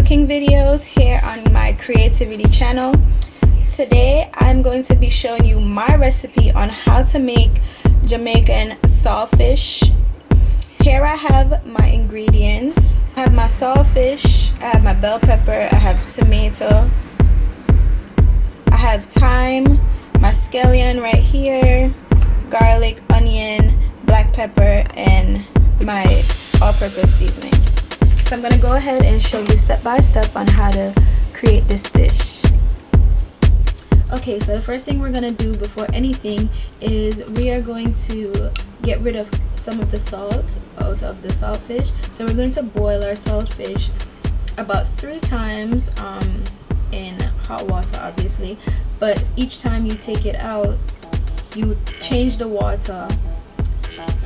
cooking videos here on my creativity channel. Today I'm going to be showing you my recipe on how to make Jamaican saltfish. Here I have my ingredients. I have my saltfish, I have my bell pepper, I have tomato, I have thyme, my scallion right here, garlic, onion, black pepper, and my all-purpose seasoning. So I'm going to go ahead and show you step by step on how to create this dish. Okay, so the first thing we're going to do before anything is we are going to get rid of some of the salt out of the saltfish. So we're going to boil our saltfish about 3 times in hot water, obviously, but each time you take it out, you change the water,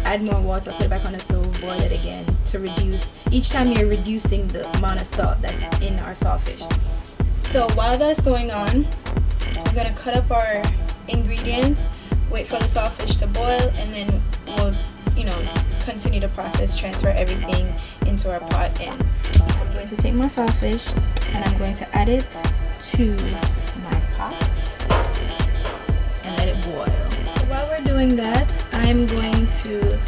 add more water, put it back on the stove, boil it again to reduce. Each time you're reducing the amount of salt that's in our saltfish. So while that's going on, we're gonna cut up our ingredients, wait for the saltfish to boil, and then we'll, continue the process, transfer everything into our pot. And I'm going to take my saltfish and I'm going to add it to my pot and let it boil. So while we're doing that, I'm going to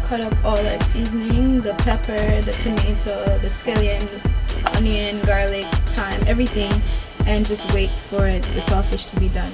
cut up all our seasoning, the pepper, the tomato, the scallion, onion, garlic, thyme, everything, and just wait for the saltfish to be done.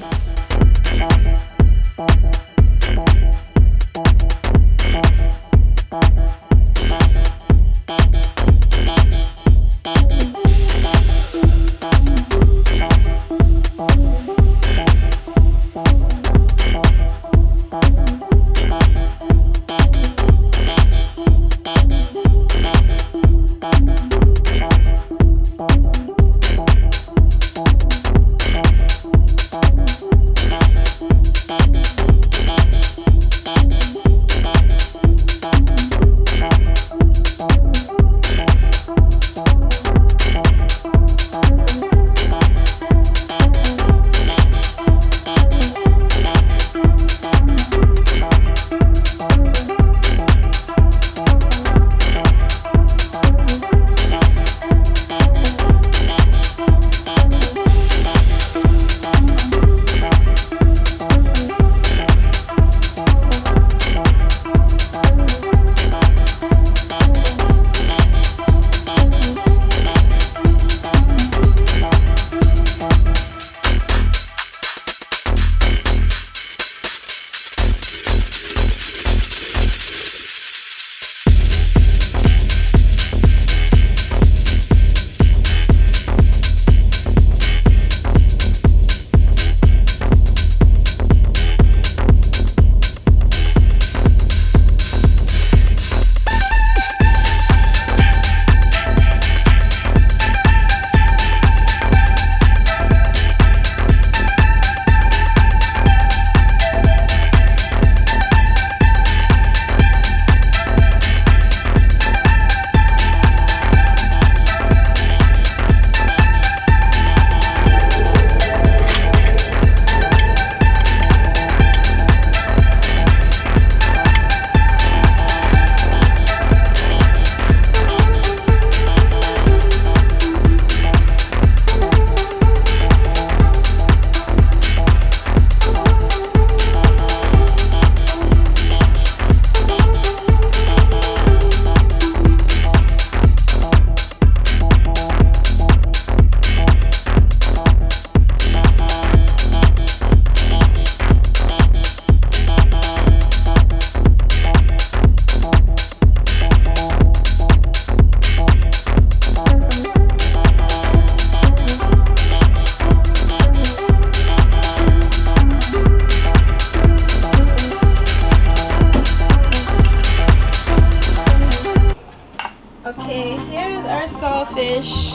Okay, here's our saltfish.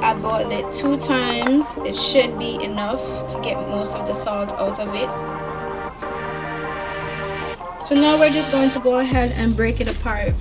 I boiled it 2 times. It should be enough to get most of the salt out of it. So now we're just going to go ahead and break it apart.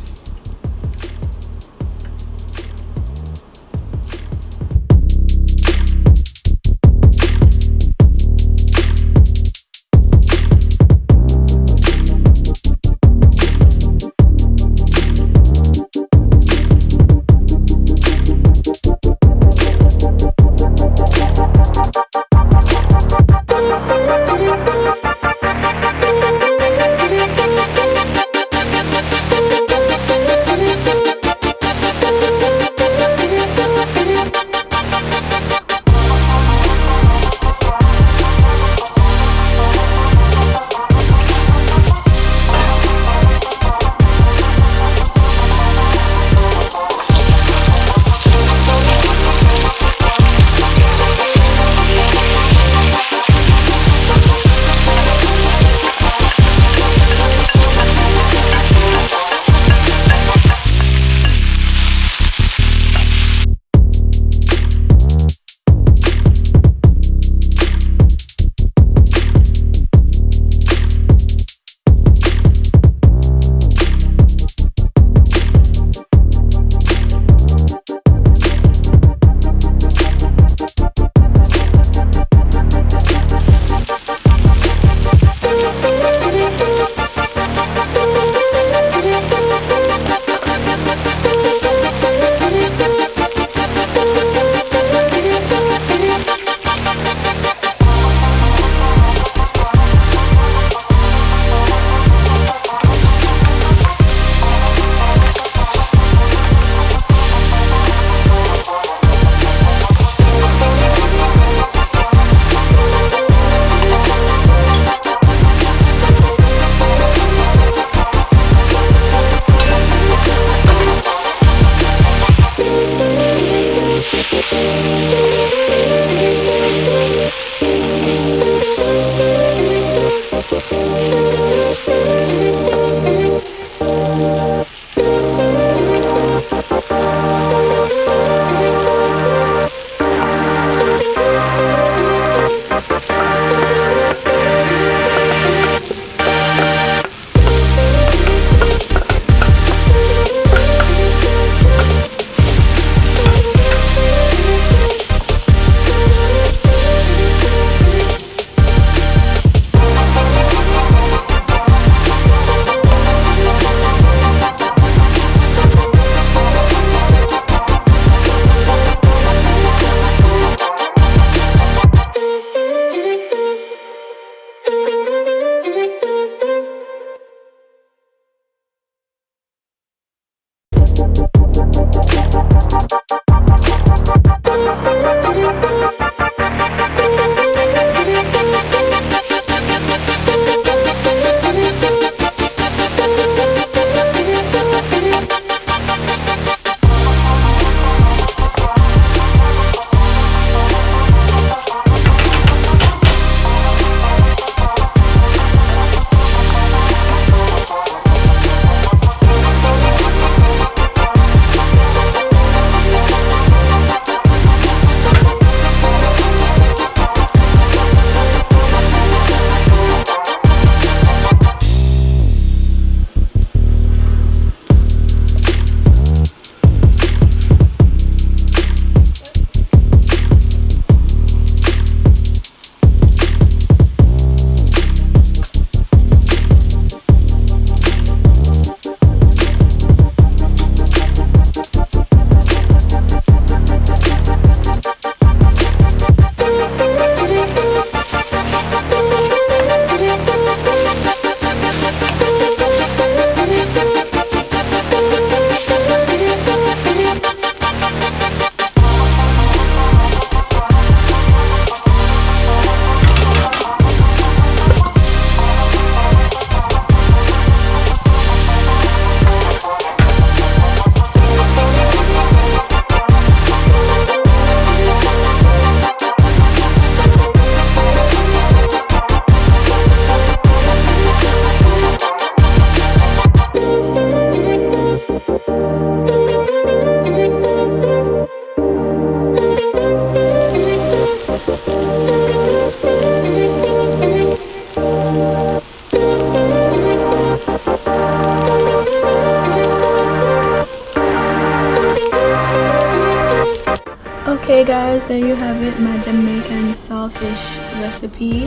guys, there you have it, my Jamaican saltfish recipe.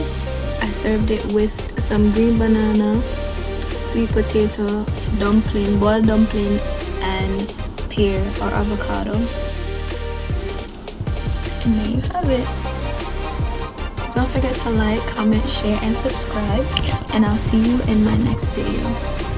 I served it with some green banana, sweet potato, dumpling, boiled dumpling, and pear or avocado. And there you have it. Don't forget to like, comment, share, and subscribe, and I'll see you in my next video.